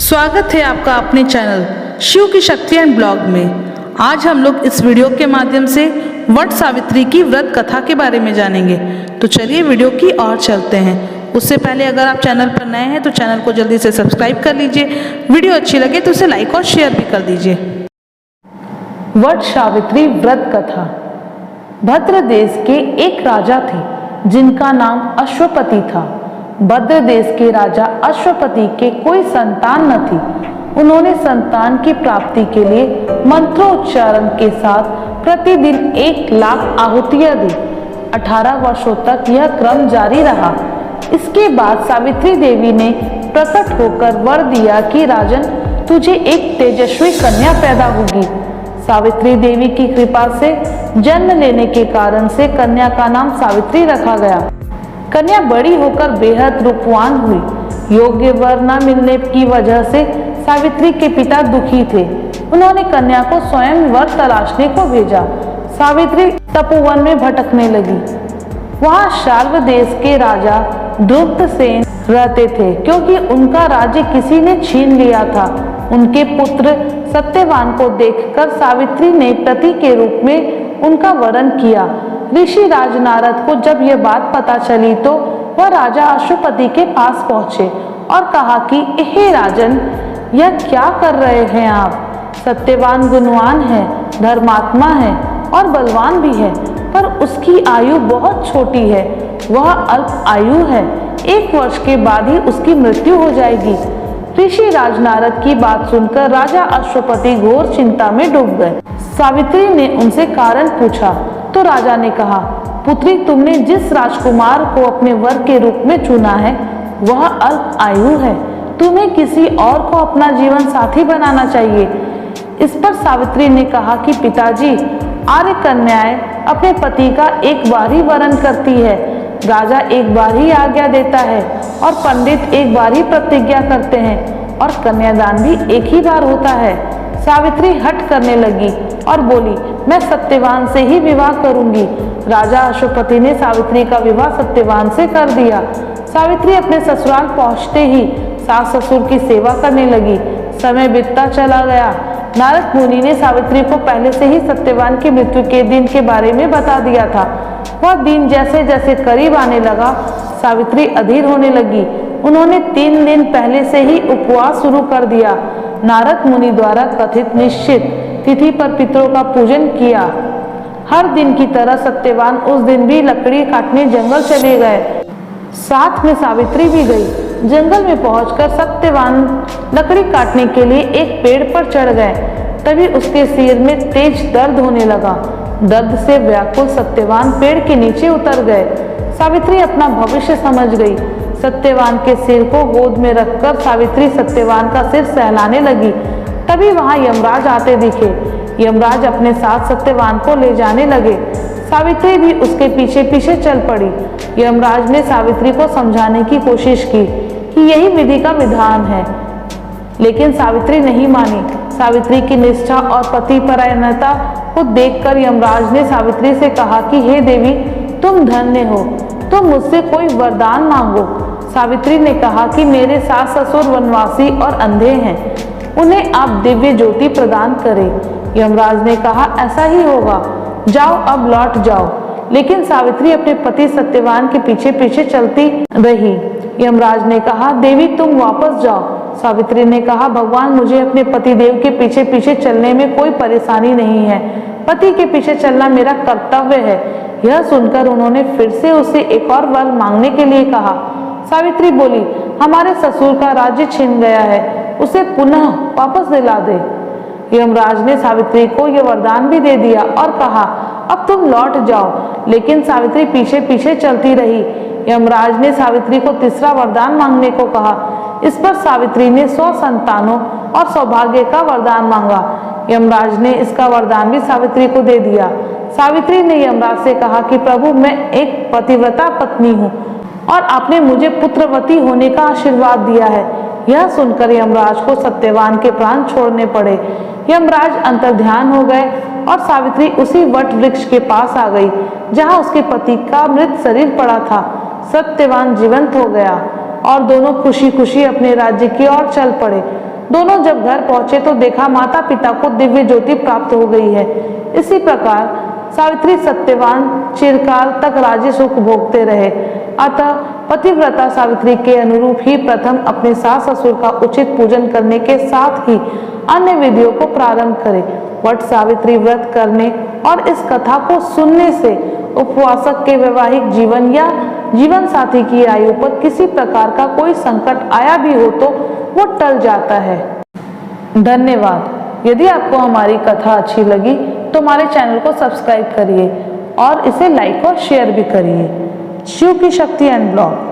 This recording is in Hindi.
स्वागत है आपका अपने चैनल शिव की शक्ति एंड ब्लॉग में। आज हम लोग इस वीडियो के माध्यम से वट सावित्री की व्रत कथा के बारे में जानेंगे। तो चलिए वीडियो की ओर चलते हैं। उससे पहले अगर आप चैनल पर नए हैं तो चैनल को जल्दी से सब्सक्राइब कर लीजिए। वीडियो अच्छी लगे तो उसे लाइक और शेयर भी कर दीजिए। वट सावित्री व्रत कथा। भद्र देश के एक राजा थे जिनका नाम अश्वपति था। भद्र देश के राजा अश्वपति के कोई संतान न थी। उन्होंने संतान की प्राप्ति के लिए मंत्रोच्चारण के साथ प्रतिदिन 1,00,000 आहुतियां दी। 18 वर्षों तक यह क्रम जारी रहा। इसके बाद सावित्री देवी ने प्रकट होकर वर दिया कि राजन, तुझे एक तेजस्वी कन्या पैदा होगी। सावित्री देवी की कृपा से जन्म लेने के कारण से कन्या का नाम सावित्री रखा गया। कन्या बड़ी होकर बेहद रूपवान हुई। योग्य वर न मिलने की वजह से सावित्री के पिता दुखी थे। उन्होंने कन्या को स्वयं वर तलाशने को भेजा। सावित्री तपोवन में भटकने लगी। वहां शाल्व देश के राजा द्रुपदसेन रहते थे, क्योंकि उनका राज्य किसी ने छीन लिया था। उनके पुत्र सत्यवान को देखकर सावित्री ने पति के रूप में उनका वरण किया। ऋषि राज नारद को जब यह बात पता चली तो वह राजा अश्वपति के पास पहुंचे और कहा कि हे राजन, यह क्या कर रहे हैं आप? सत्यवान गुणवान है, धर्मात्मा है और बलवान भी है, पर उसकी आयु बहुत छोटी है। वह अल्प आयु है। 1 वर्ष के बाद ही उसकी मृत्यु हो जाएगी। ऋषि राज नारद की बात सुनकर राजा अश्वपति घोर चिंता में डूब गए। सावित्री ने उनसे कारण पूछा तो राजा ने कहा, पुत्री, तुमने जिस राजकुमार को अपने वर के रूप में चुना है वह अल्प आयु है। तुम्हें किसी और को अपना जीवन साथी बनाना चाहिए। इस पर सावित्री ने कहा कि पिताजी, आर्य कन्याएं अपने पति का एक बार ही वरण करती है। राजा एक बार ही आज्ञा देता है और पंडित एक बार ही प्रतिज्ञा करते हैं और कन्यादान भी एक ही बार होता है। सावित्री हट करने लगी और बोली, मैं सत्यवान से ही विवाह करूंगी। राजा अश्वपति ने सावित्री का विवाह सत्यवान से कर दिया। सावित्री अपने ससुराल पहुंचते ही सास ससुर की सेवा करने लगी। समय बीतता चला गया। नारद मुनि ने सावित्री को पहले से ही सत्यवान की मृत्यु के दिन के बारे में बता दिया था। वह दिन जैसे जैसे करीब आने लगा, सावित्री अधीर होने लगी। उन्होंने 3 दिन पहले से ही उपवास शुरू कर दिया। नारद मुनि द्वारा कथित निश्चित तिथि पर पितरों का पूजन किया। हर दिन की तरह सत्यवान उस दिन भी लकड़ी काटने जंगल चले गए। साथ में सावित्री भी गई। जंगल में पहुंचकर सत्यवान लकड़ी काटने के लिए एक पेड़ पर चढ़ गए। तभी उसके सिर में तेज दर्द होने लगा। दर्द से व्याकुल सत्यवान पेड़ के नीचे उतर गए। सावित्री अपना भविष्य समझ गई। सत्यवान के सिर को गोद में रखकर सावित्री सत्यवान का सिर सहलाने लगी। तभी वहां यमराज आते दिखे। यमराज अपने साथ सत्यवान को ले जाने लगे। सावित्री भी उसके पीछे पीछे चल पड़ी। यमराज ने सावित्री को समझाने की कोशिश की कि यही विधि का विधान है, लेकिन सावित्री नहीं मानी। सावित्री की निष्ठा और पतिपरायणता को देखकर यमराज ने सावित्री से कहा कि हे देवी, तुम धन्य हो, तुम मुझसे कोई वरदान मांगो। सावित्री ने कहा कि मेरे सास ससुर वनवासी और अंधे हैं, उन्हें आप दिव्य ज्योति प्रदान करें। यमराज ने कहा, ऐसा ही होगा, जाओ अब लौट जाओ। लेकिन सावित्री अपने पति सत्यवान के पीछे पीछे चलती रही। यमराज ने कहा, देवी तुम वापस जाओ। सावित्री ने कहा, भगवान, मुझे अपने पति देव के पीछे पीछे चलने में कोई परेशानी नहीं है। पति के पीछे चलना मेरा कर्तव्य है। यह सुनकर उन्होंने फिर से उससे एक और वर मांगने के लिए कहा। सावित्री बोली, हमारे ससुर का राज्य छिन गया है, उसे पुनः वापस दिला दे। यमराज ने सावित्री को यह वरदान भी दे दिया और कहा, अब तुम लौट जाओ। लेकिन सावित्री पीछे पीछे चलती रही। यमराज ने सावित्री को तीसरा वरदान मांगने को कहा। इस पर सावित्री ने 100 संतानों और सौभाग्य का वरदान मांगा। यमराज ने इसका वरदान भी सावित्री को दे दिया। सावित्री ने यमराज से कहा कि प्रभु, मैं एक पतिव्रता पत्नी हूँ और आपने मुझे पुत्रवती होने का आशीर्वाद दिया है। यह सुनकर यमराज को सत्यवान के प्राण छोड़ने पड़े। यमराज अंतर्ध्यान हो गए और सावित्री उसी वट वृक्ष के पास आ गई जहां उसके पति का मृत शरीर पड़ा था। सत्यवान जीवंत हो गया और दोनों खुशी खुशी अपने राज्य की ओर चल पड़े। दोनों जब घर पहुंचे तो देखा माता पिता को दिव्य ज्योति प्राप्त हो गई है। इसी प्रकार सावित्री सत्यवान चिरकाल तक राज्य सुख भोगते रहे। अतः पतिव्रता सावित्री के अनुरूप ही प्रथम अपने सास ससुर का उचित पूजन करने के साथ ही अन्य विधियों को प्रारंभ करें। वट सावित्री व्रत करने और इस कथा को सुनने से उपवासक के वैवाहिक जीवन या जीवन साथी की आयु पर किसी प्रकार का कोई संकट आया भी हो तो वो टल जाता है। धन्यवाद। यदि आपको हमारी कथा अच्छी लगी तो हमारे चैनल को सब्सक्राइब करिए और इसे लाइक और शेयर भी करिए। शिव की शक्ति एंड ब्लॉग।